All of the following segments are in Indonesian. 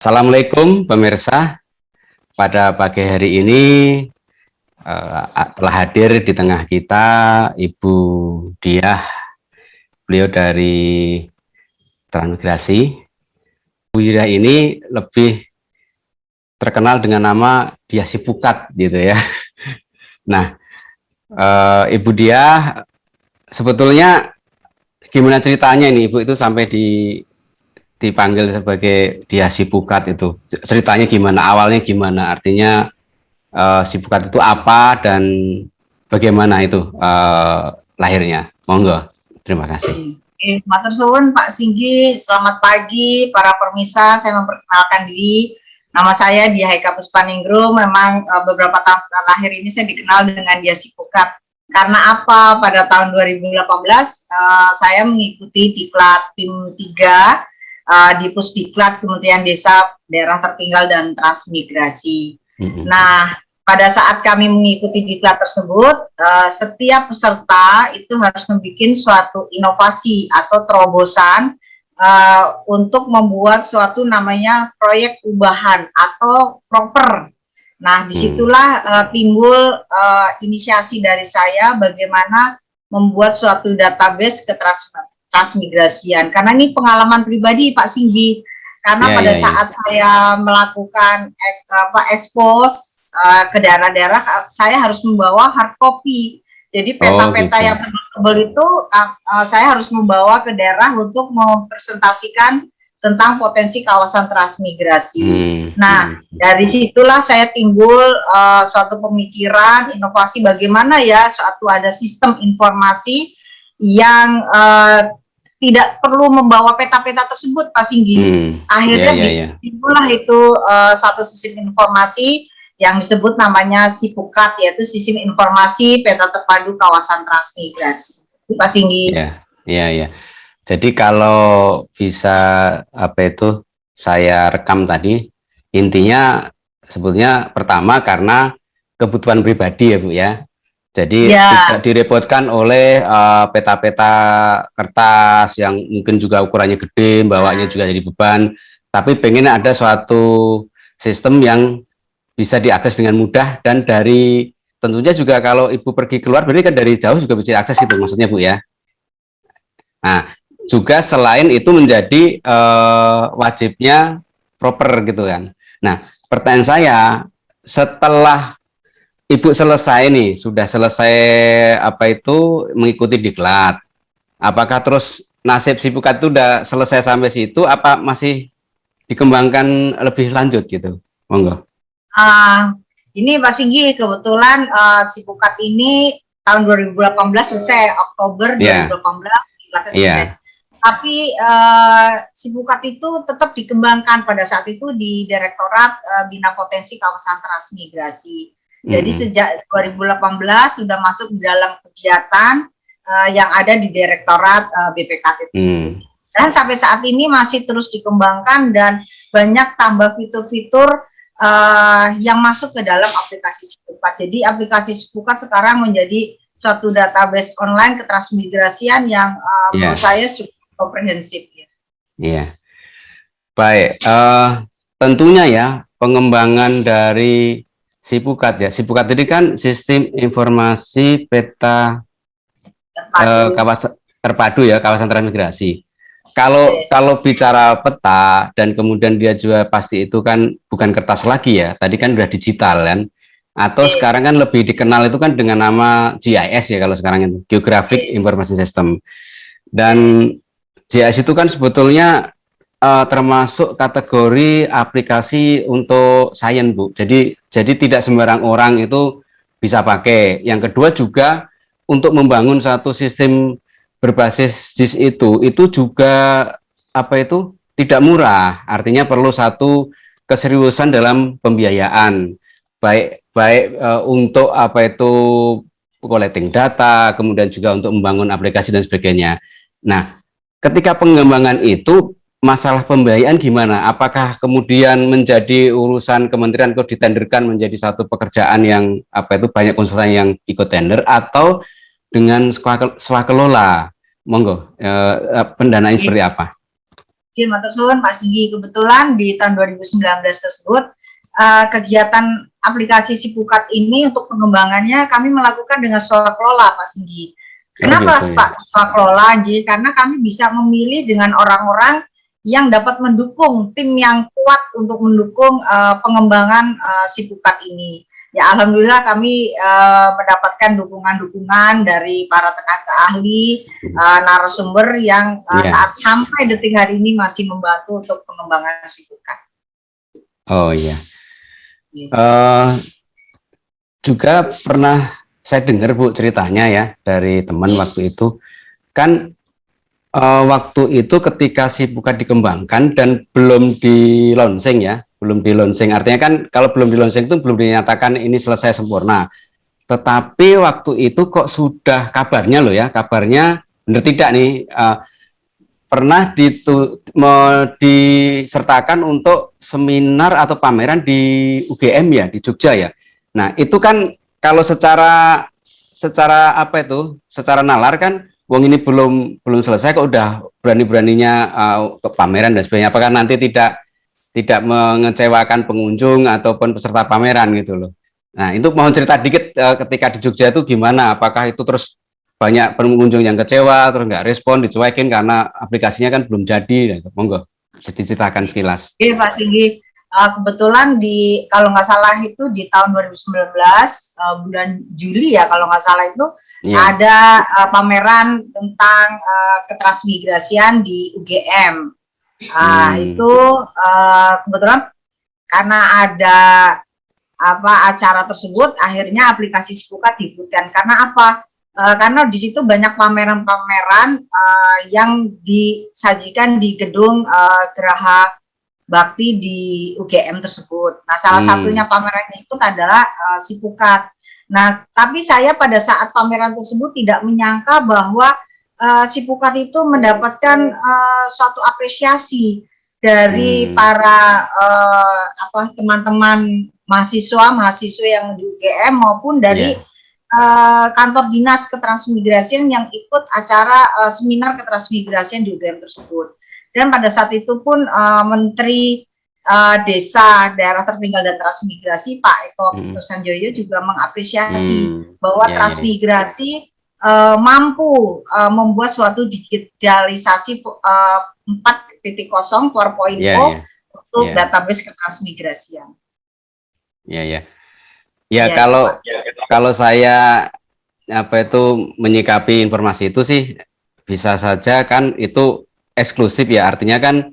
Assalamualaikum pemirsa, pada pagi hari ini telah hadir di tengah kita Ibu Diah, beliau dari Transmigrasi. Ibu Diah ini lebih terkenal dengan nama Diah Sipukat gitu ya. Nah, Ibu Diah sebetulnya gimana ceritanya ini Ibu itu sampai dipanggil sebagai Diah Sipukat itu? Ceritanya gimana? Awalnya gimana? Artinya Sipukat itu apa dan bagaimana itu lahirnya? Monggo, terima kasih. Matur suwun Pak Singgi, selamat pagi para pemirsa. Saya memperkenalkan diri. Nama saya Diah Eka Puspaningrum. Memang beberapa tahun terakhir ini saya dikenal dengan Diah Sipukat. Karena apa? Pada tahun 2018 saya mengikuti diklat tim 3 di Pusdiklat Kementerian Desa, Daerah Tertinggal dan Transmigrasi. Nah, pada saat kami mengikuti diklat tersebut, setiap peserta itu harus membuat suatu inovasi atau terobosan untuk membuat suatu namanya proyek ubahan atau proper. Nah, disitulah timbul inisiasi dari saya bagaimana membuat suatu database ketransmigrasian. Karena ini pengalaman pribadi Pak Singgi. Karena pada saat saya melakukan ekspos ke daerah-daerah, saya harus membawa hard copy. Jadi peta-peta yang tebal itu saya harus membawa ke daerah untuk mempresentasikan tentang potensi kawasan transmigrasi. Nah, dari situlah saya timbul suatu pemikiran, inovasi bagaimana ya suatu ada sistem informasi yang tidak perlu membawa peta-peta tersebut, Pak Singgi. Akhirnya timbullah itu satu sistem informasi yang disebut namanya Sipukat, yaitu Sistem Informasi Peta Terpadu Kawasan Transmigrasi. Pak Singgi. Iya. Jadi kalau bisa saya rekam tadi, intinya sebetulnya pertama karena kebutuhan pribadi ya Bu ya. Jadi tidak direpotkan oleh peta-peta kertas yang mungkin juga ukurannya gede, bawanya juga jadi beban, tapi pengen ada suatu sistem yang bisa diakses dengan mudah dan dari tentunya juga kalau Ibu pergi keluar berarti kan dari jauh juga bisa diakses itu maksudnya Bu ya. Nah, juga selain itu menjadi wajibnya proper gitu kan. Nah, pertanyaan saya setelah Ibu selesai nih, sudah selesai mengikuti diklat, apakah terus nasib Sipukat itu udah selesai sampai situ apa masih dikembangkan lebih lanjut gitu? Monggo. Ini Pak Singgi, kebetulan Sipukat ini tahun 2018 selesai, Oktober 2018 selesai. Tapi Sipukat itu tetap dikembangkan pada saat itu di Direktorat Bina Potensi Kawasan Transmigrasi. Jadi sejak 2018 sudah masuk di dalam kegiatan yang ada di Direktorat BPKT tersebut. Dan sampai saat ini masih terus dikembangkan dan banyak tambah fitur-fitur yang masuk ke dalam aplikasi Sipukat. Jadi aplikasi Sipukat sekarang menjadi suatu database online ketransmigrasian yang menurut saya cukup komprehensif. Iya. Baik, tentunya ya pengembangan dari Sipukat ya. Sipukat ini kan sistem informasi peta kawasan terpadu ya, kawasan transmigrasi. Kalau bicara peta dan kemudian dia juga pasti itu kan bukan kertas lagi ya, tadi kan udah digital kan, atau sekarang kan lebih dikenal itu kan dengan nama GIS ya kalau sekarang itu, Geographic Information System. Dan GIS itu kan sebetulnya termasuk kategori aplikasi untuk sains Bu. Jadi tidak sembarang orang itu bisa pakai. Yang kedua juga untuk membangun satu sistem berbasis JIS itu juga tidak murah, artinya perlu satu keseriusan dalam pembiayaan baik untuk collecting data, kemudian juga untuk membangun aplikasi dan sebagainya. Nah, ketika pengembangan itu masalah pembiayaan gimana? Apakah kemudian menjadi urusan kementerian kok ditenderkan menjadi satu pekerjaan yang banyak konsultan yang ikut tender atau dengan swakelola? Monggo, pendanaan seperti apa? Oke, matur suwun Pak Singgi. Kebetulan di tahun 2019 tersebut kegiatan aplikasi Sipukat ini untuk pengembangannya kami melakukan dengan swakelola Pak Singgi. Oh Kenapa gitu ya. Pak swakelola? Jadi karena kami bisa memilih dengan orang-orang yang dapat mendukung, tim yang kuat untuk mendukung pengembangan Sipukat ini. Ya alhamdulillah kami mendapatkan dukungan-dukungan dari para tenaga ahli, narasumber yang saat sampai detik hari ini masih membantu untuk pengembangan Sipukat. Oh iya. Juga pernah saya dengar Bu ceritanya ya dari teman waktu itu kan waktu itu ketika Sipukat dikembangkan dan belum di launching ya, belum di launching artinya kan kalau belum di launching itu belum dinyatakan ini selesai sempurna. Tetapi waktu itu kok sudah kabarnya loh ya, kabarnya benar tidak nih pernah disertakan untuk seminar atau pameran di UGM ya, di Jogja ya. Nah, itu kan kalau secara apa itu? Secara nalar kan wong ini belum selesai kok udah berani-beraninya ke pameran dan sebagainya. Apakah nanti tidak mengecewakan pengunjung ataupun peserta pameran gitu loh. Nah, itu mohon cerita dikit ketika di Jogja itu gimana? Apakah itu terus banyak pengunjung yang kecewa, terus nggak respon, dicuekin karena aplikasinya kan belum jadi? Monggo, diceritakan sekilas. Iya Pak Singgi, kebetulan kalau nggak salah itu di tahun 2019 bulan Juli ya kalau nggak salah itu ada pameran tentang ketransmigrasian di UGM. Itu kebetulan karena ada acara tersebut, akhirnya aplikasi Sipukat diikutkan. Karena apa? Karena di situ banyak pameran-pameran yang disajikan di gedung Geraha Bakti di UGM tersebut. Nah, salah satunya pameran itu adalah Sipukat. Nah, tapi saya pada saat pameran tersebut tidak menyangka bahwa Sipukat itu mendapatkan suatu apresiasi dari para teman-teman mahasiswa yang di UGM maupun dari kantor dinas ketransmigrasian yang ikut acara seminar ketransmigrasian di UGM tersebut. Dan pada saat itu pun Menteri Desa, Daerah Tertinggal dan Transmigrasi Pak Eko Sanjoyo juga mengapresiasi bahwa transmigrasi mampu membuat suatu digitalisasi 4.0 4.0 untuk database ketransmigrasian. Ya, kalau saya menyikapi informasi itu sih bisa saja kan itu eksklusif ya, artinya kan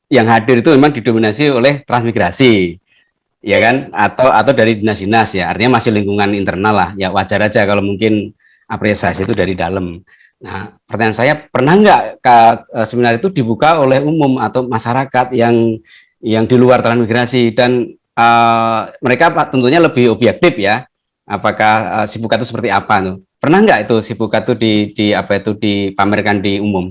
yang hadir itu memang didominasi oleh transmigrasi ya kan, atau dari dinas-dinas ya, artinya masih lingkungan internal lah ya, wajar aja kalau mungkin apresiasi itu dari dalam. Nah, pertanyaan saya, pernah nggak seminar itu dibuka oleh umum atau masyarakat yang di luar transmigrasi, dan mereka tentunya lebih objektif ya, apakah Sipukat itu seperti apa tuh? Pernah nggak itu Sipukat itu dipamerkan di umum?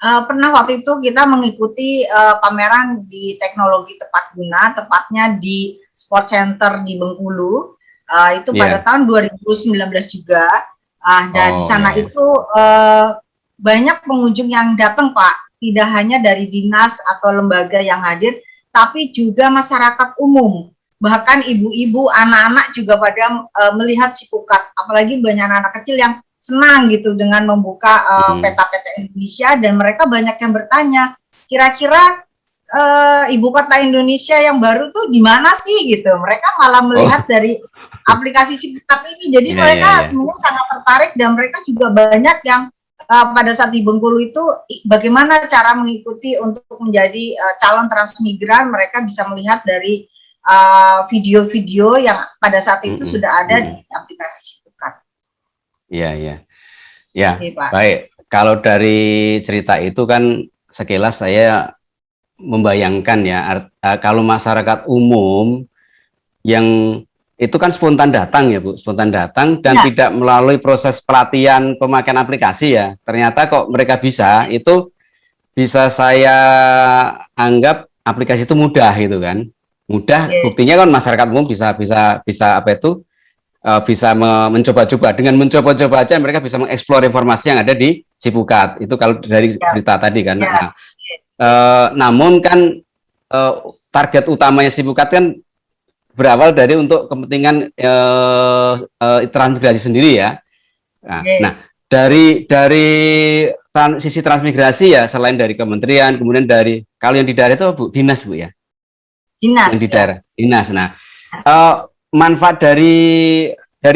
Pernah, waktu itu kita mengikuti pameran di teknologi tepat guna, tepatnya di Sport Center di Bengkulu, itu pada tahun 2019 juga, dan di sana itu banyak pengunjung yang datang Pak, tidak hanya dari dinas atau lembaga yang hadir, tapi juga masyarakat umum, bahkan ibu-ibu, anak-anak juga pada melihat Sipukat, apalagi banyak anak-anak kecil yang senang gitu dengan membuka peta-peta Indonesia, dan mereka banyak yang bertanya, kira-kira ibu kota Indonesia yang baru tuh di mana sih gitu. Mereka malah melihat dari aplikasi Sipukat ini, jadi mereka semua sangat tertarik, dan mereka juga banyak yang pada saat di Bengkulu itu bagaimana cara mengikuti untuk menjadi calon transmigran. Mereka bisa melihat dari video-video yang pada saat itu sudah ada di aplikasi Sipukat. Iya. Oke, baik. Kalau dari cerita itu kan sekilas saya membayangkan ya, kalau masyarakat umum yang itu kan spontan datang ya Bu, spontan datang dan tidak melalui proses pelatihan pemakaian aplikasi ya. Ternyata kok mereka bisa, itu bisa saya anggap aplikasi itu mudah gitu kan. Mudah, buktinya kan masyarakat umum bisa bisa mencoba-coba. Dengan mencoba-coba aja mereka bisa mengeksplor informasi yang ada di Sipukat. Itu kalau dari cerita tadi kan. Nah, namun kan target utamanya Sipukat kan berawal dari untuk kepentingan transmigrasi sendiri ya. Nah, dari sisi transmigrasi ya, selain dari kementerian, kemudian dari kalau yang di daerah itu Bu, dinas Bu ya. Dinas. Yang di daerah, dinas. Nah, manfaat dari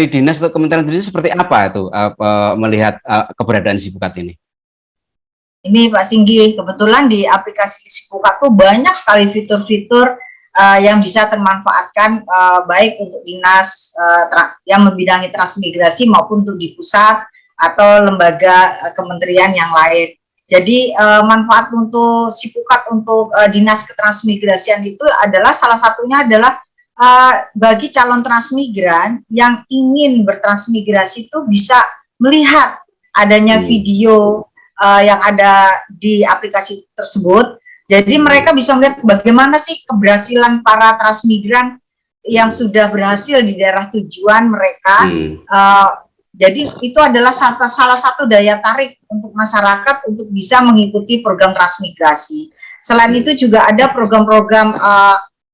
dinas atau kementerian sendiri seperti apa itu melihat keberadaan Sipukat ini? Ini Pak Singgi, kebetulan di aplikasi Sipukat tuh banyak sekali fitur-fitur yang bisa termanfaatkan baik untuk dinas yang membidangi transmigrasi maupun untuk di pusat atau lembaga kementerian yang lain. Jadi manfaat untuk Sipukat untuk dinas ketransmigrasian itu adalah salah satunya adalah bagi calon transmigran yang ingin bertransmigrasi itu bisa melihat adanya video yang ada di aplikasi tersebut. Jadi mereka bisa melihat bagaimana sih keberhasilan para transmigran yang sudah berhasil di daerah tujuan mereka. Jadi itu adalah salah satu daya tarik untuk masyarakat untuk bisa mengikuti program transmigrasi. Selain itu juga ada program-program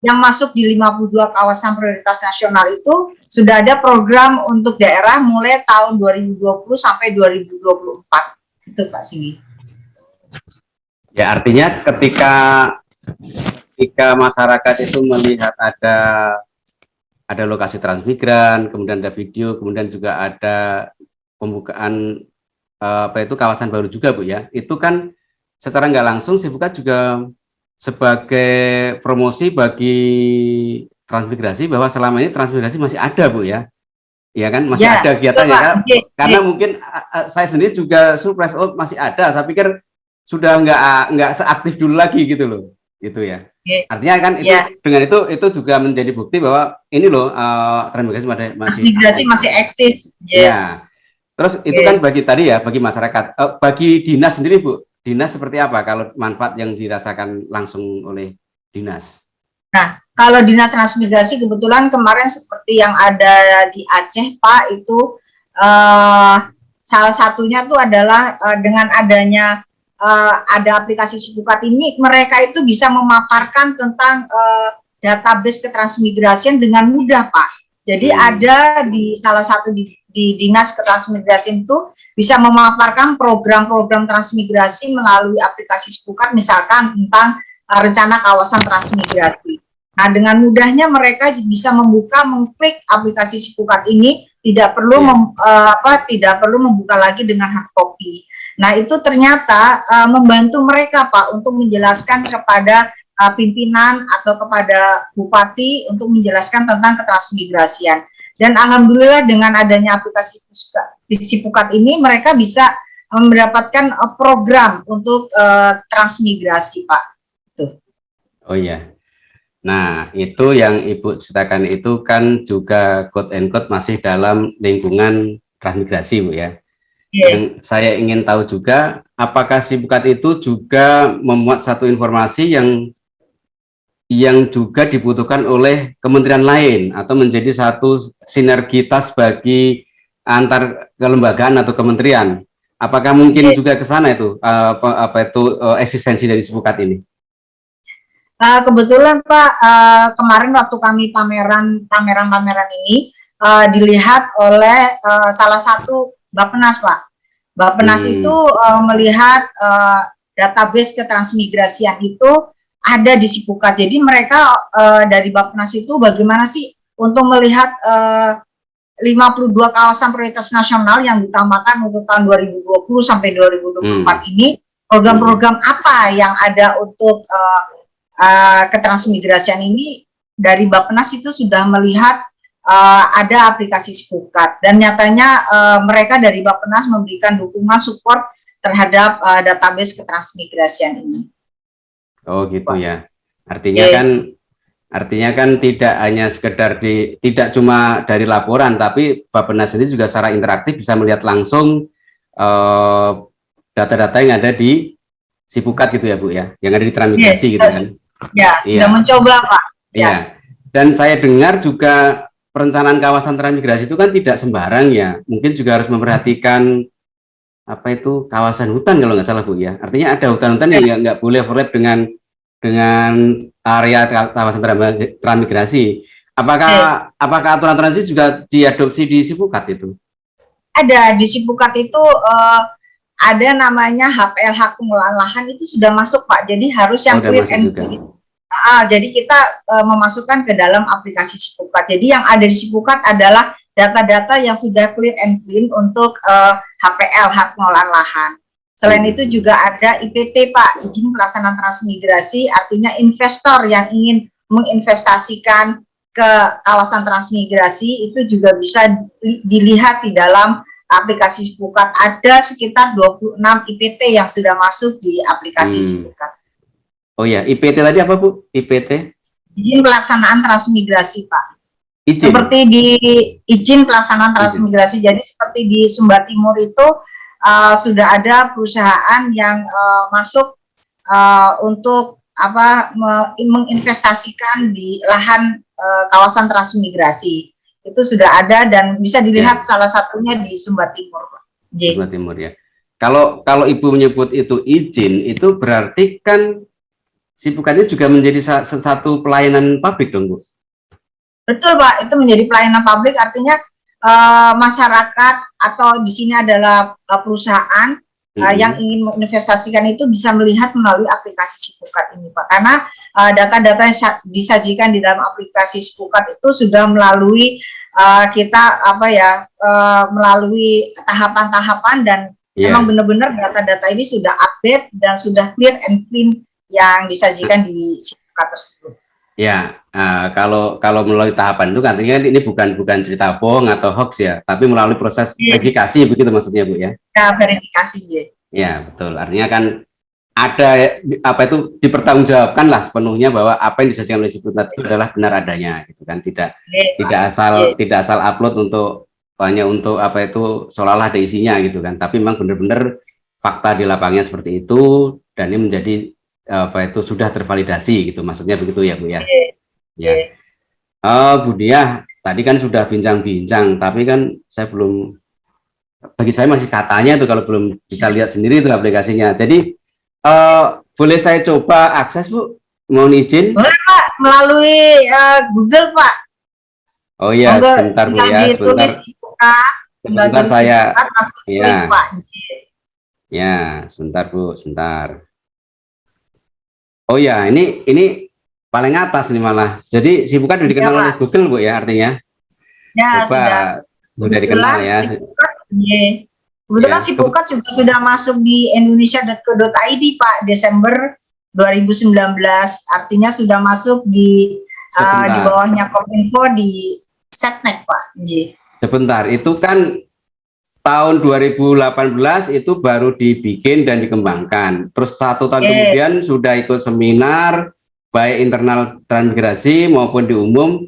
yang masuk di 52 kawasan prioritas nasional itu sudah ada program untuk daerah mulai tahun 2020 sampai 2024. Itu Pak Singgi. Ya, artinya ketika masyarakat itu melihat ada lokasi transmigran, kemudian ada video, kemudian juga ada pembukaan kawasan baru juga Bu ya. Itu kan secara nggak langsung Sipukat juga sebagai promosi bagi transmigrasi bahwa selama ini transmigrasi masih ada Bu ya. Ya kan, masih ada kegiatannya kan. Karena mungkin saya sendiri juga surprise, masih ada. Saya pikir sudah nggak seaktif dulu lagi gitu loh, gitu ya. Artinya kan itu dengan itu juga menjadi bukti bahwa ini loh transmigrasi masih eksis. Ya. Terus itu kan bagi tadi ya, bagi masyarakat, bagi dinas sendiri Bu, dinas seperti apa kalau manfaat yang dirasakan langsung oleh dinas? Nah, kalau dinas transmigrasi kebetulan kemarin seperti yang ada di Aceh Pak itu salah satunya tuh adalah dengan adanya ada aplikasi Sipukat ini, mereka itu bisa memaparkan tentang database ketransmigrasian dengan mudah Pak. Jadi ada di salah satu di dinas ketransmigrasian itu bisa memaparkan program-program transmigrasi melalui aplikasi Sipukat, misalkan tentang rencana kawasan transmigrasi. Nah, dengan mudahnya mereka bisa mengklik aplikasi Sipukat ini, tidak perlu tidak perlu membuka lagi dengan hard copy. Nah, itu ternyata membantu mereka Pak untuk menjelaskan kepada pimpinan atau kepada bupati untuk menjelaskan tentang ketransmigrasian. Dan alhamdulillah dengan adanya aplikasi Sipukat ini mereka bisa mendapatkan program untuk transmigrasi Pak. Tuh. Oh iya. Nah, itu yang Ibu ceritakan itu kan juga quote and quote masih dalam lingkungan transmigrasi Bu ya. Yang saya ingin tahu juga, apakah Sipukat itu juga memuat satu informasi yang juga dibutuhkan oleh kementerian lain atau menjadi satu sinergitas bagi antar kelembagaan atau kementerian? Apakah mungkin juga ke sana itu eksistensi dari Sipukat ini? Kebetulan Pak, kemarin waktu kami pameran ini dilihat oleh salah satu Bappenas Pak. Bappenas itu melihat database ketransmigrasian itu ada di Sipukat. Jadi mereka dari Bappenas itu bagaimana sih untuk melihat 52 kawasan prioritas nasional yang ditambahkan untuk tahun 2020 sampai 2024 ini, program-program apa yang ada untuk ketransmigrasian ini. Dari Bappenas itu sudah melihat ada aplikasi Sipukat dan nyatanya mereka dari Bappenas memberikan dukungan support terhadap database ketransmigrasian ini. Oh gitu ya. Artinya kan tidak hanya sekedar tidak cuma dari laporan, tapi Bappenas ini juga secara interaktif bisa melihat langsung data-data yang ada di Sipukat gitu ya Bu ya, yang ada di transmigrasi gitu kan. Ya, sudah mencoba Pak. Iya. Dan saya dengar juga perencanaan kawasan transmigrasi itu kan tidak sembarang ya. Mungkin juga harus memperhatikan apa itu kawasan hutan kalau nggak salah Bu ya. Artinya ada hutan-hutan yang nggak boleh overlap dengan area kawasan transmigrasi. Apakah aturan-aturan itu juga diadopsi di Sipukat itu? Ada di Sipukat itu ada namanya HPL hak pengelolaan lahan itu sudah masuk Pak. Jadi harus yang clear and clean. Jadi kita memasukkan ke dalam aplikasi Sipukat. Jadi yang ada di Sipukat adalah data-data yang sudah clear and clean untuk HPL hak pengelolaan lahan. Selain itu juga ada IPT Pak, izin pelaksanaan transmigrasi, artinya investor yang ingin menginvestasikan ke kawasan transmigrasi itu juga bisa dilihat di dalam aplikasi Sipukat. Ada sekitar 26 IPT yang sudah masuk di aplikasi Sipukat. Oh ya, IPT tadi apa Bu? IPT? Izin pelaksanaan transmigrasi Pak. Izin. Seperti di izin pelaksanaan transmigrasi, jadi seperti di Sumba Timur itu sudah ada perusahaan yang masuk untuk menginvestasikan di lahan kawasan transmigrasi. Itu sudah ada dan bisa dilihat salah satunya di Sumba Timur. Sumba Timur ya. Kalau Ibu menyebut itu izin, itu berarti kan Sipukat ini juga menjadi satu pelayanan publik dong Bu? Betul Pak, itu menjadi pelayanan publik, artinya masyarakat atau di sini adalah perusahaan yang ingin menginvestasikan itu bisa melihat melalui aplikasi Sipukat ini Pak, karena data-data yang disajikan di dalam aplikasi Sipukat itu sudah melalui kita melalui tahapan-tahapan dan memang benar-benar data-data ini sudah update dan sudah clear and clean yang disajikan di Sipukat tersebut. Ya, kalau melalui tahapan itu artinya ini bukan cerita bohong atau hoax ya, tapi melalui proses verifikasi begitu maksudnya Bu ya? Ya, verifikasi ya. Ya betul, artinya kan ada dipertanggungjawabkan lah sepenuhnya bahwa apa yang disajikan oleh Sipukat itu adalah benar adanya, gitu kan? Tidak asal upload hanya untuk seolah-olah ada isinya gitu kan? Tapi memang benar-benar fakta di lapangnya seperti itu dan ini menjadi sudah tervalidasi gitu, maksudnya begitu ya Bu ya. Ya. Bu Diah, tadi kan sudah bincang-bincang, tapi kan bagi saya masih katanya itu kalau belum bisa lihat sendiri itu aplikasinya. Jadi boleh saya coba akses Bu? Mohon izin? Boleh Pak, melalui Google Pak. Oh iya, sebentar Bu ya, sebentar saya. Ya. Ya, sebentar Bu, sebentar. Oh ya, ini paling atas nih malah. Jadi Sipukat sudah dikenal oleh Google Bu ya artinya. Ya, sudah dikenal ya. Kebetulan Sipukat juga sudah masuk di indonesia.co.id Pak Desember 2019. Artinya sudah masuk di bawahnya Kominfo di Setnek Pak. Sebentar, itu kan tahun 2018 itu baru dibikin dan dikembangkan. Terus 1 tahun kemudian sudah ikut seminar baik internal transmigrasi maupun di umum.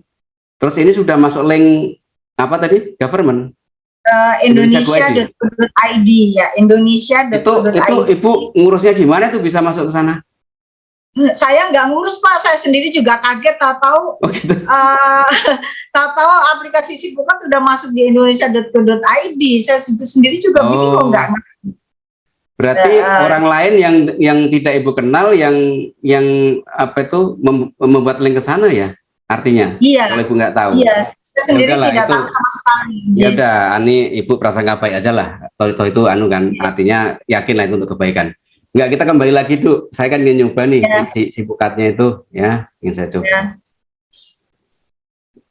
Terus ini sudah masuk link apa tadi? Government. Indonesia.co.id ya, Indonesia.co.id. Itu Ibu ngurusnya gimana tuh bisa masuk ke sana? Saya nggak ngurus Pak, saya sendiri juga kaget tahu aplikasi Sipukat sudah masuk di indonesia.co.id. Saya sendiri juga bingung nggak. Berarti orang lain yang tidak Ibu kenal yang membuat link ke sana ya? Artinya? Iya. Kalau Ibu nggak tahu. Iya, saya sendiri tidak tahu sama sekali. Ya udah, Ibu prasangka baik aja lah. Toh itu kan artinya yakin lah itu untuk kebaikan. Enggak, kita kembali lagi Du. Saya kan ingin nyoba nih Sipukatnya itu ya, ingin saya coba. Ya.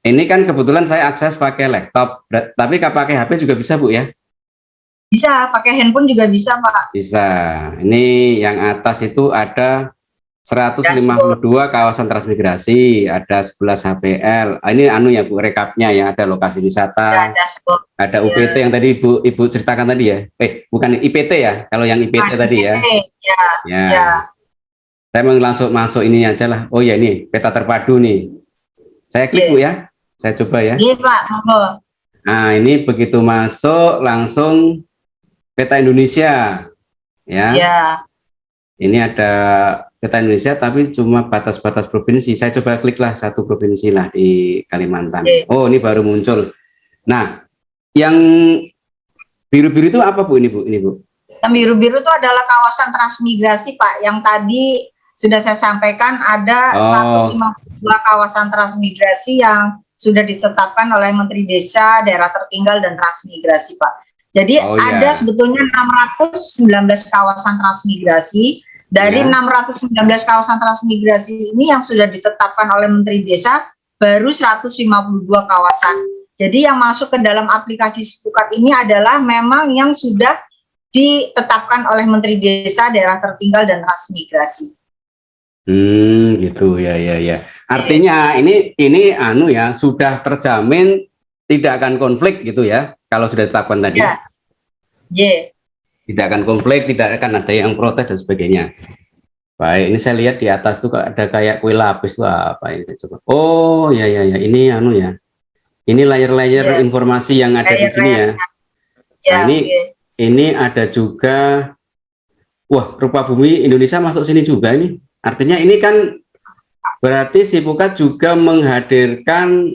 Ini kan kebetulan saya akses pakai laptop, tapi kalau pakai HP juga bisa Bu ya? Bisa, pakai handphone juga bisa Pak. Bisa. Ini yang atas itu ada 152 kawasan transmigrasi, ada 11 HPL. Ini ya Bu, rekapnya ya, ada lokasi wisata, ada UPT yang tadi Ibu ceritakan tadi ya. Bukan IPT ya, kalau yang IPT tadi ya. Ya. Saya mau langsung masuk ini aja lah. Oh ya, ini peta terpadu nih. Saya klik Bu ya. Saya coba ya. Iya Pak, Nah, ini begitu masuk langsung peta Indonesia. Ya. Ini ada peta Indonesia, tapi cuma batas-batas provinsi. Saya coba klik lah satu provinsi lah di Kalimantan. Oh, ini baru muncul. Nah, yang biru-biru itu apa Bu ini Bu? Ini Bu? Yang biru-biru itu adalah kawasan transmigrasi Pak. Yang tadi sudah saya sampaikan ada 152 kawasan transmigrasi yang sudah ditetapkan oleh Menteri Desa, Daerah Tertinggal, dan Transmigrasi Pak. Jadi ada sebetulnya 619 kawasan transmigrasi. Dari 619 kawasan transmigrasi ini yang sudah ditetapkan oleh Menteri Desa baru 152 kawasan. Jadi yang masuk ke dalam aplikasi Sipukat ini adalah memang yang sudah ditetapkan oleh Menteri Desa, Daerah Tertinggal, dan Transmigrasi. Gitu ya. Artinya ini anu ya, sudah terjamin tidak akan konflik gitu ya kalau sudah ditetapkan tadi. Tidak akan konflik, tidak akan ada yang protes dan sebagainya. Baik, ini saya lihat di atas tuh ada kayak kue lapis tuh apa ini coba. Oh ya, ini anu ya. Ini layer-layer informasi yang ada di sini ya. Nah, ini ada juga, wah, rupa bumi Indonesia masuk sini juga ini. Artinya ini kan berarti Sipukat juga menghadirkan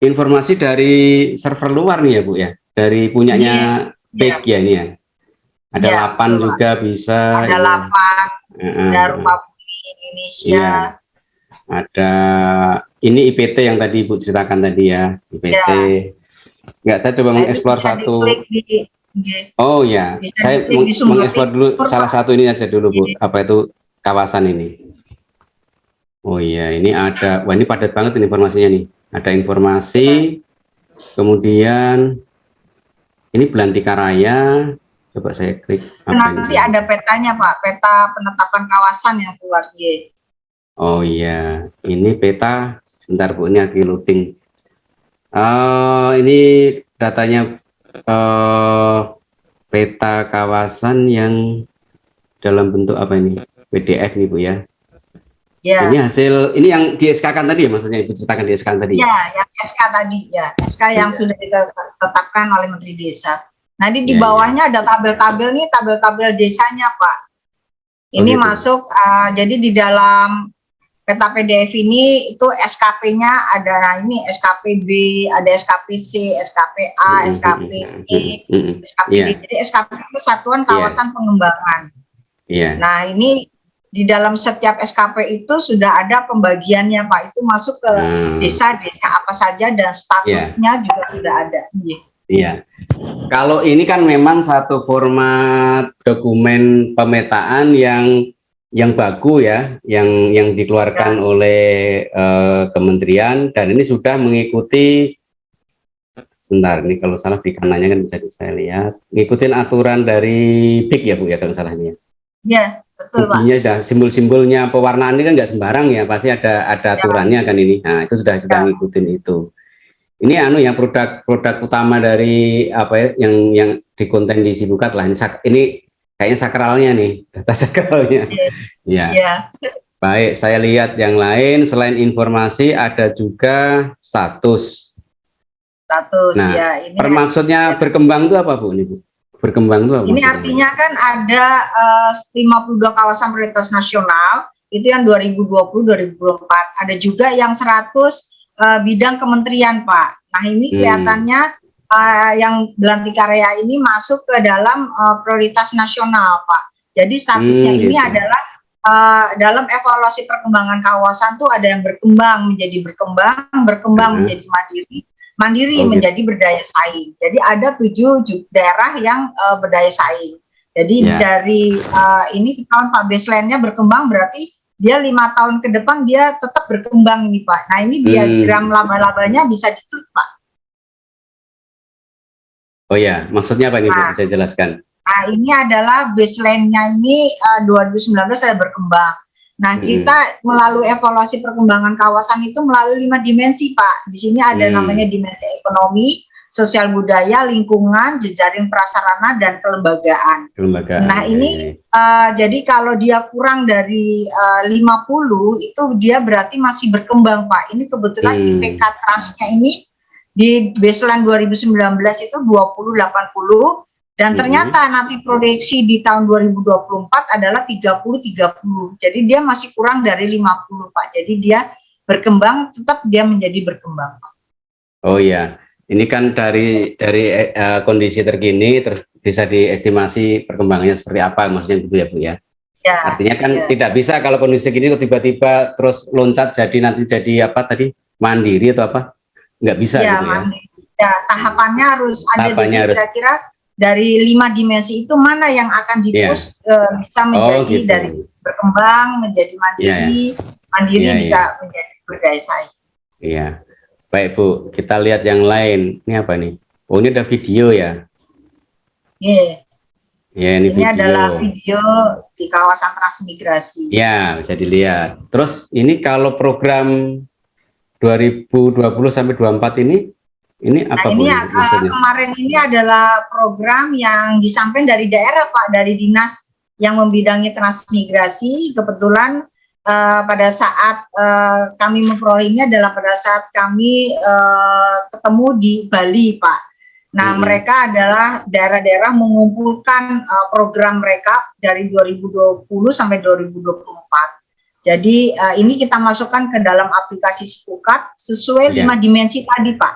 informasi dari server luar nih ya Bu ya, dari punyanya PIK ya ini ya. Ada Lapan juga bisa. Ada Lapan, ada rupa bumi Indonesia. Ada ini IPT yang tadi Ibu ceritakan tadi ya, IPT. Enggak, saya coba mengeksplor satu. Oh ya, saya mengeksplor dulu salah satu ini aja dulu Bu. Apa itu kawasan ini? Oh iya, ini ada. Wah, ini padat banget ini informasinya nih. Ada informasi, kemudian ini Belantika Raya. Coba saya klik. Nanti ada petanya Pak, peta penetapan kawasan yang keluar. Oh iya, ini peta. Sebentar Bu, ini lagi loading. Ini datanya peta kawasan yang dalam bentuk apa ini? PDF nih Bu ya. Ini hasil, ini yang di SK-kan tadi ya, maksudnya Ibu ceritakan di SK tadi. Ya, yang SK tadi ya, SK yang sudah ditetapkan oleh Menteri Desa. Nanti di bawahnya ada tabel-tabel nih, tabel-tabel desanya Pak. Ini masuk, jadi di dalam peta PDF ini itu SKP-nya ada, nah ini SKPB, ada SKPC, SKPA, SKPE, SKPD. Jadi SKP itu Satuan Kawasan Pengembangan. Nah ini di dalam setiap SKP itu sudah ada pembagiannya Pak, itu masuk ke desa-desa apa saja dan statusnya juga sudah ada. Iya, kalau ini kan memang satu format dokumen pemetaan yang baku ya, yang dikeluarkan oleh kementerian, dan ini sudah mengikuti, sebentar, ini kalau salah di kanannya kan bisa saya lihat, ngikutin aturan dari BIK ya Bu ya kalau salah ini ya. Iya, betul Pak. Dah simbol-simbolnya pewarnaan ini kan nggak sembarang ya, pasti ada aturannya kan ini. Nah itu sudah ngikutin itu. Ini anu yang produk utama dari apa ya, yang di konten di Sipukat lah. Ini kayaknya sakralnya nih, data sakralnya. Ya. Baik, saya lihat yang lain selain informasi ada juga status. Nah, ya. Ini maksudnya berkembang itu apa Bu ini Bu? Berkembang itu apa? Ini artinya kan ada 52 kawasan prioritas nasional itu yang 2020-2024. Ada juga yang 100 bidang kementerian Pak. Nah ini kelihatannya yang Belantika Raya ini masuk ke dalam prioritas nasional Pak. Jadi statusnya ini adalah dalam evaluasi perkembangan kawasan tuh ada yang berkembang menjadi mandiri menjadi berdaya saing. Jadi ada 7 daerah yang berdaya saing. Jadi dari ini tahun Pak baseline-nya berkembang berarti dia 5 tahun ke depan dia tetap berkembang ini Pak. Nah ini diagram laba-labanya bisa ditulis Pak. Oh ya, maksudnya apa ini Bu? Bisa jelaskan? Nah ini adalah baseline-nya ini 2019 ada berkembang. Nah kita melalui evaluasi perkembangan kawasan itu melalui 5 dimensi Pak. Di sini ada namanya dimensi ekonomi, sosial budaya, lingkungan, jejaring prasarana, dan kelembagaan. Nah ini jadi kalau dia kurang dari 50 itu dia berarti masih berkembang Pak. Ini kebetulan IPK transnya ini di baseline 2019 itu 2080, Dan ternyata nanti proyeksi di tahun 2024 adalah 30-30. Jadi dia masih kurang dari 50, Pak. Jadi dia berkembang, tetap dia menjadi berkembang, Pak. Oh iya, ini kan dari kondisi terkini terus bisa diestimasi perkembangannya seperti apa, maksudnya gitu ya Bu ya. Ya, Artinya kan ya. tidak bisa kalau kondisi gini tiba-tiba terus loncat jadi nanti jadi apa tadi, mandiri atau apa, nggak bisa Ya, gitu ya. ya, tahapannya harus ada. Jadi kira-kira dari 5 dimensi itu mana yang akan diterus bisa menjadi gitu. dari berkembang menjadi mandiri, mandiri bisa menjadi berdaya saing. Iya. Baik Bu, kita lihat yang lain. Ini apa nih? Oh, ini ada video ya? Iya. Ya, ini adalah video di kawasan transmigrasi. Ya, bisa dilihat. Terus ini kalau program 2020 sampai 24 ini apa Bu? Kemarin ini adalah program yang disampaikan dari daerah Pak, dari dinas yang membidangi transmigrasi. Kebetulan pada saat kami memperolehnya adalah pada saat kami ketemu di Bali Pak. Nah mereka adalah daerah-daerah mengumpulkan program mereka dari 2020 sampai 2024. Jadi ini kita masukkan ke dalam aplikasi Sipukat sesuai 5 dimensi tadi Pak.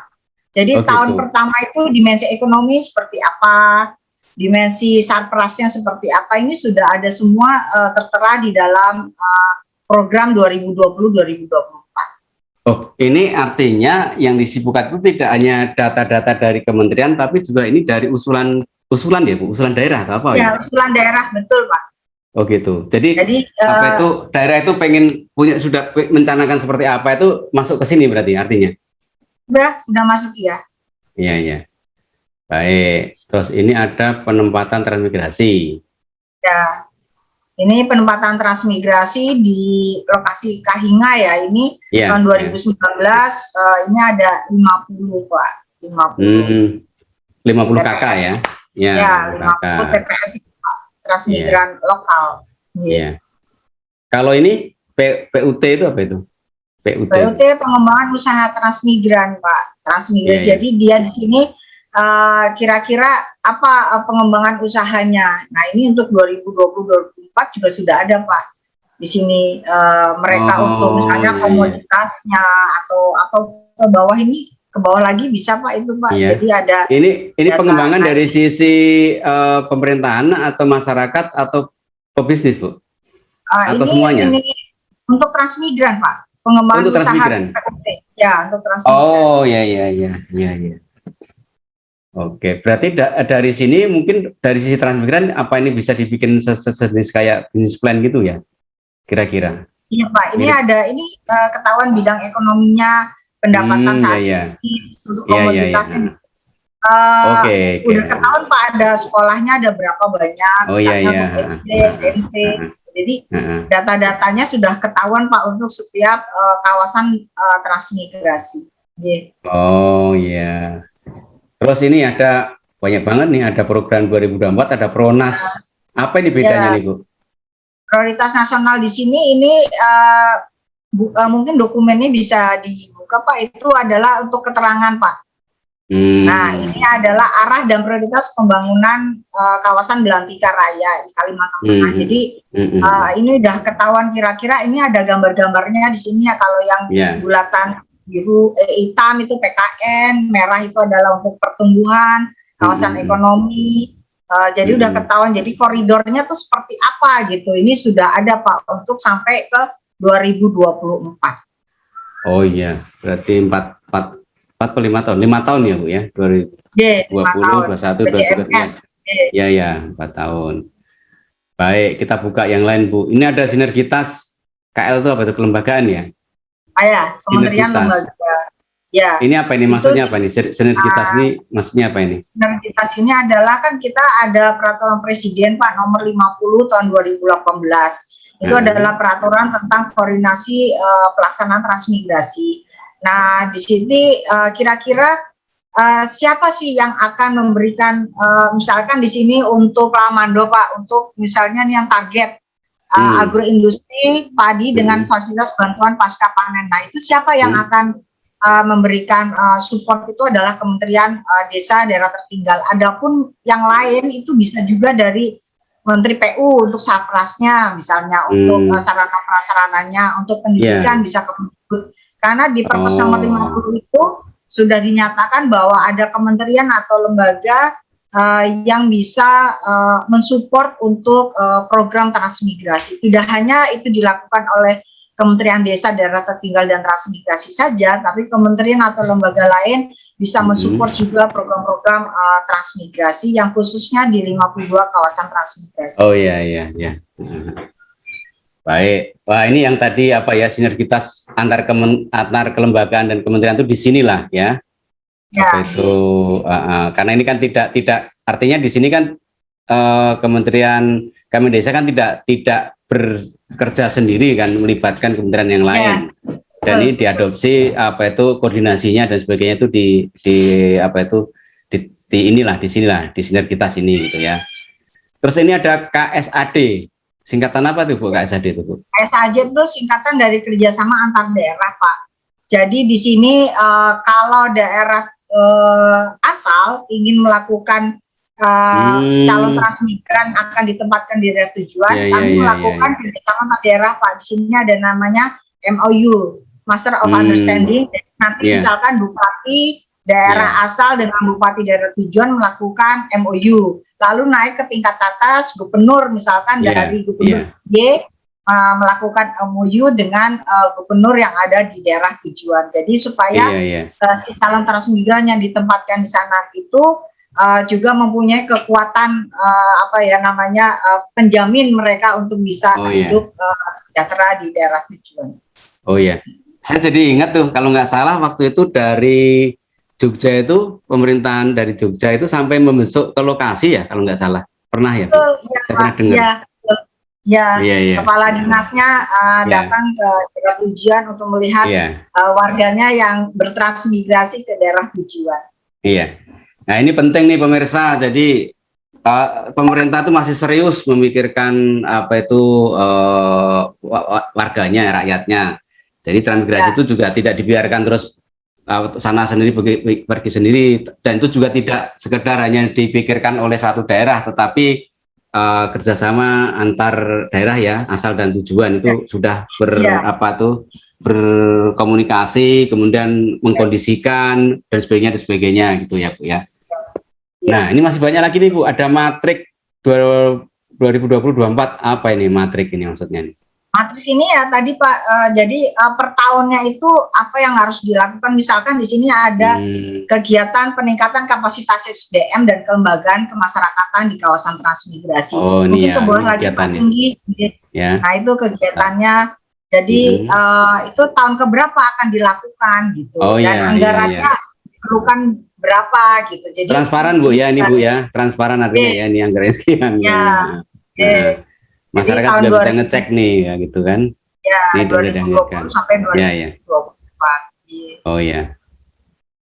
Jadi tahun pertama itu dimensi ekonomi seperti apa, dimensi sarprasnya seperti apa, ini sudah ada semua tertera di dalam program 2020-2024. Oh, ini artinya yang di Sipukat itu tidak hanya data-data dari kementerian, tapi juga ini dari usulan ya Bu, usulan daerah atau apa ya? Ya, usulan daerah, betul Pak. Oh gitu. Jadi apa itu daerah itu pengen sudah mencanakan seperti apa itu masuk ke sini berarti artinya? Sudah masuk ya. Iya. Baik. Terus ini ada penempatan transmigrasi. Ya. Ini penempatan transmigrasi di lokasi Kahinga ya. Ini tahun 2019 ini ada 50 Pak. 50. 50 KK ya. Ya, 50 TPS Pak, transmigran lokal. Iya. Kalau ini PUT itu apa itu? PUT pengembangan usaha transmigran Pak. Transmigrasi. Jadi dia di sini kira-kira apa pengembangan usahanya. Nah ini untuk 2020-2024 juga sudah ada Pak. Di sini mereka untuk misalnya komoditasnya atau ke bawah ini, ke bawah lagi bisa Pak itu Pak. Jadi ada. Ini pengembangan dari sisi pemerintahan atau masyarakat atau pebisnis Bu? Atau semuanya? Ini untuk transmigran Pak. Pengembangan untuk usaha transmigran. Ya, untuk transmigran. Oh, iya. Oke, berarti dari sini mungkin dari sisi transmigran apa ini bisa dibikin sejenis kayak business plan gitu ya? Kira-kira. Iya, Pak. Ini ada ketahuan bidang ekonominya, pendapatan saat ini untuk komoditasnya. Udah ketahuan Pak, ada sekolahnya ada berapa banyak, misalnya untuk SD, SMP. Jadi data-datanya sudah ketahuan Pak untuk setiap kawasan transmigrasi. Oh iya. Terus ini ada banyak banget nih, ada program 2024, ada Pronas. Apa ini bedanya nih Bu? Prioritas nasional di sini ini mungkin dokumennya bisa dibuka Pak. Itu adalah untuk keterangan Pak. Nah ini adalah arah dan prioritas pembangunan kawasan Belantika Raya di Kalimantan Tengah. Jadi ini udah ketahuan kira-kira ini ada gambar-gambarnya di sini ya. Kalau yang bulatan biru hitam itu PKN, merah itu adalah untuk pertumbuhan kawasan ekonomi. Jadi udah ketahuan. Jadi koridornya tuh seperti apa gitu. Ini sudah ada Pak untuk sampai ke 2024. Oh iya, berarti 45 tahun, 5 tahun ya Bu ya, 2020, 2021, 2022. Ya, 4 tahun. Baik, kita buka yang lain Bu. Ini ada sinergitas KL itu apa itu, kelembagaan ya? Kementerian lembaga. Ya. Ini apa ini maksudnya apa ini? Sinergitas ini maksudnya apa ini? Sinergitas ini adalah kan kita ada peraturan presiden Pak nomor 50 tahun 2018. Itu adalah peraturan tentang koordinasi pelaksanaan transmigrasi. Nah, di sini kira-kira siapa sih yang akan memberikan, misalkan di sini untuk Lamando Pak, untuk misalnya yang target agroindustri padi dengan fasilitas bantuan pasca panen. Nah, itu siapa yang akan memberikan support itu adalah Kementerian Desa Daerah Tertinggal. Adapun yang lain itu bisa juga dari Menteri PU untuk Saprasnya, misalnya untuk sarana prasarananya, untuk pendidikan bisa ke Kemdikbud. Karena di Perpres nomor 50 itu sudah dinyatakan bahwa ada kementerian atau lembaga yang bisa mensupport untuk program transmigrasi. Tidak hanya itu dilakukan oleh Kementerian Desa Daerah Tertinggal dan Transmigrasi saja, tapi kementerian atau lembaga lain bisa mensupport juga program-program transmigrasi yang khususnya di 52 kawasan transmigrasi. Oh iya. Baik. Wah, ini yang tadi apa ya, sinergitas antar kelembagaan dan kementerian itu di sinilah ya. Apa itu karena ini kan tidak artinya di sini kan Kementerian Desa kan tidak bekerja sendiri kan, melibatkan kementerian yang lain. Dan ini diadopsi apa itu koordinasinya dan sebagainya itu di sinilah di sinergitas ini gitu ya. Terus ini ada KSAD. Singkatan apa tuh Bu, KSAD itu Bu? KSAD itu singkatan dari kerjasama antar daerah Pak. Jadi di sini kalau daerah asal ingin melakukan calon transmigran akan ditempatkan di daerah tujuan, kami melakukan kerjasama antar daerah Pak. Di sini ada namanya MOU, Master of Understanding. Nanti misalkan Bupati daerah asal dengan Bupati daerah tujuan melakukan MOU, lalu naik ke tingkat atas Gubernur misalkan dari Gubernur Y melakukan MOU dengan gubernur yang ada di daerah tujuan. Jadi supaya si calon transmigran yang ditempatkan di sana itu juga mempunyai kekuatan penjamin mereka untuk bisa hidup sejahtera di daerah tujuan. Oh iya, saya jadi ingat tuh kalau nggak salah waktu itu dari Jogja itu, pemerintahan dari Jogja itu sampai membesuk ke lokasi ya kalau nggak salah, pernah ya? Saya pernah dengar. Kepala dinasnya datang ke daerah tujuan untuk melihat warganya yang bertransmigrasi ke daerah tujuan. Iya. Nah ini penting nih pemirsa, jadi pemerintah itu masih serius memikirkan apa itu warganya, rakyatnya. Jadi transmigrasi itu juga tidak dibiarkan terus sana sendiri pergi sendiri, dan itu juga tidak sekedar hanya dipikirkan oleh satu daerah, tetapi kerjasama antar daerah ya, asal dan tujuan itu sudah berkomunikasi, kemudian mengkondisikan dan sebagainya gitu ya Bu ya. Nah ini masih banyak lagi nih Bu, ada matrik 2020-24, apa ini matrik ini maksudnya nih? Matris ini ya tadi Pak, jadi per tahunnya itu apa yang harus dilakukan, misalkan di sini ada kegiatan peningkatan kapasitas SDM dan kelembagaan kemasyarakatan di kawasan transmigrasi. Mungkin boleh lagi Pak Singgi. Nah itu kegiatannya, jadi itu tahun keberapa akan dilakukan gitu, dan anggarannya diperlukan berapa gitu. Jadi transparan Bu ya, ini Bu ya, transparan artinya ya, ini anggaran sekian. Masyarakat sudah bisa ngecek nih ya gitu kan. Ya, 2020 sampai 2024. Oh ya.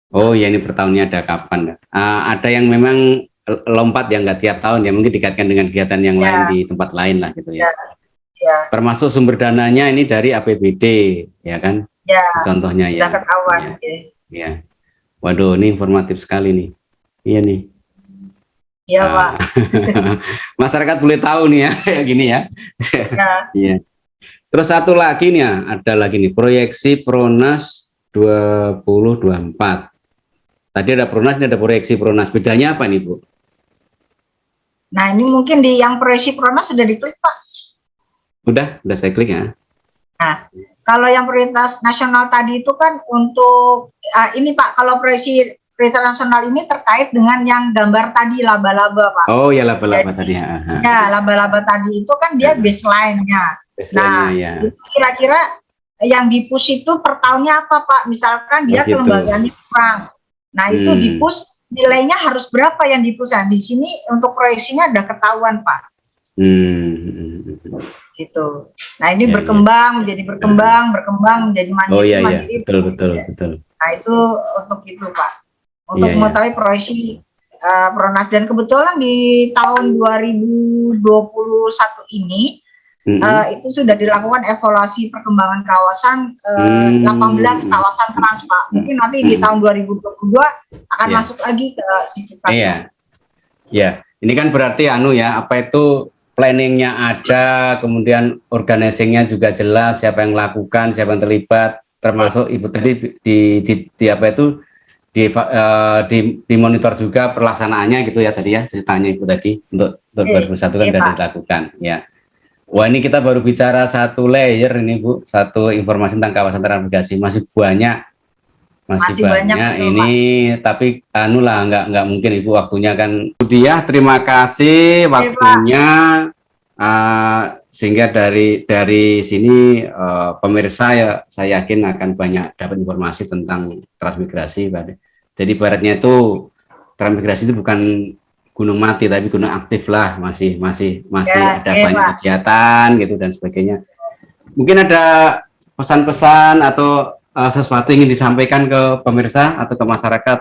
Oh ya, ini per tahunnya ada kapan? Ada yang memang lompat ya, nggak tiap tahun ya, mungkin dikaitkan dengan kegiatan yang lain di tempat lain lah gitu ya. Termasuk sumber dananya ini dari APBD ya kan? Contohnya ya. Sudah ketahuan. Ya. Waduh, ini informatif sekali nih. Iya nih. Iya Pak. Masyarakat boleh tahu nih ya, kayak gini ya. Iya. Terus satu lagi nih, ada lagi nih proyeksi Pronas 2024. Tadi ada Pronas, ini ada proyeksi Pronas. Bedanya apa nih Bu? Nah ini mungkin di yang proyeksi Pronas sudah diklik Pak. Udah saya klik ya. Nah kalau yang prioritas nasional tadi itu kan untuk ini Pak, kalau proyeksi prioritas nasional ini terkait dengan yang gambar tadi laba-laba Pak. Oh ya, laba-laba tadi ya. Ya, laba-laba tadi itu kan dia baseline-nya. Nah, kira-kira yang di-push itu per tahunnya apa Pak? Misalkan dia kelembagaannya kurang. Nah, itu di-push nilainya harus berapa yang di-push? Nah, di sini untuk proyeksinya udah ketahuan Pak. Gitu. Nah, ini berkembang menjadi berkembang menjadi mandiri. Betul. Nah, itu untuk itu Pak. Untuk mengetahui proyeksi Pronas, dan kebetulan di tahun 2021 ini itu sudah dilakukan evaluasi perkembangan kawasan 18 kawasan trans Pak. Mungkin nanti di tahun 2022 akan masuk lagi ke Sipukat. Iya. Ya, ini kan berarti apa itu planningnya ada, kemudian organizingnya juga jelas, siapa yang melakukan, siapa yang terlibat, termasuk Ibu tadi dimonitor juga pelaksanaannya gitu ya tadi ya, ceritanya Ibu tadi untuk 2021 kan sudah dilakukan ya. Wah, ini kita baru bicara satu layer ini Bu, satu informasi tentang kawasan transmigrasi, masih banyak ini Pak. Tapi nggak mungkin Ibu waktunya kan. Dia terima kasih waktunya, sehingga dari sini pemirsa ya saya yakin akan banyak dapat informasi tentang transmigrasi. Jadi ibaratnya itu transmigrasi itu bukan gunung mati tapi gunung aktif lah, masih ada banyak kegiatan gitu dan sebagainya. Mungkin ada pesan-pesan atau sesuatu ingin disampaikan ke pemirsa atau ke masyarakat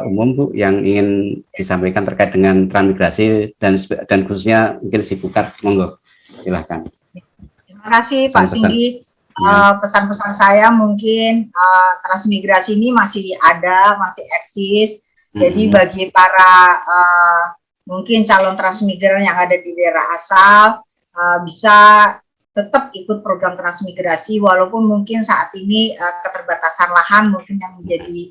umum Bu yang ingin disampaikan terkait dengan transmigrasi dan khususnya mungkin Sipukat, monggo silahkan. Terima kasih Pak Singgi. Pesan-pesan saya mungkin transmigrasi ini masih ada, masih eksis. Jadi bagi para mungkin calon transmigran yang ada di daerah asal bisa tetap ikut program transmigrasi walaupun mungkin saat ini keterbatasan lahan mungkin yang menjadi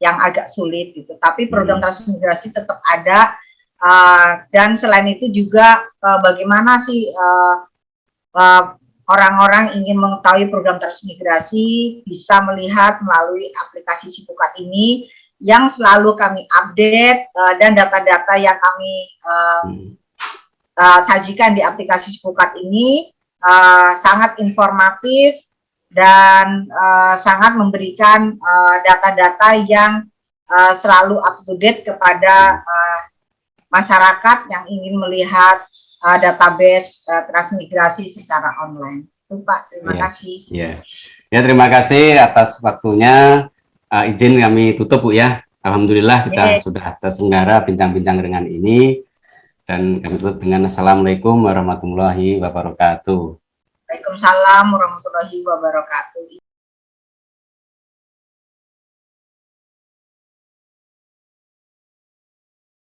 yang agak sulit gitu. Tapi program transmigrasi tetap ada dan selain itu juga bagaimana sih orang-orang ingin mengetahui program transmigrasi bisa melihat melalui aplikasi Sipukat ini yang selalu kami update dan data-data yang kami sajikan di aplikasi Sipukat ini sangat informatif dan sangat memberikan data-data yang selalu up to date kepada masyarakat yang ingin melihat database transmigrasi secara online. Itu Pak, terima kasih. Ya, terima kasih atas waktunya. Izin kami tutup Bu ya. Alhamdulillah kita sudah terselenggara bincang-bincang dengan ini dan kami tutup dengan Assalamualaikum warahmatullahi wabarakatuh. Waalaikumsalam warahmatullahi wabarakatuh.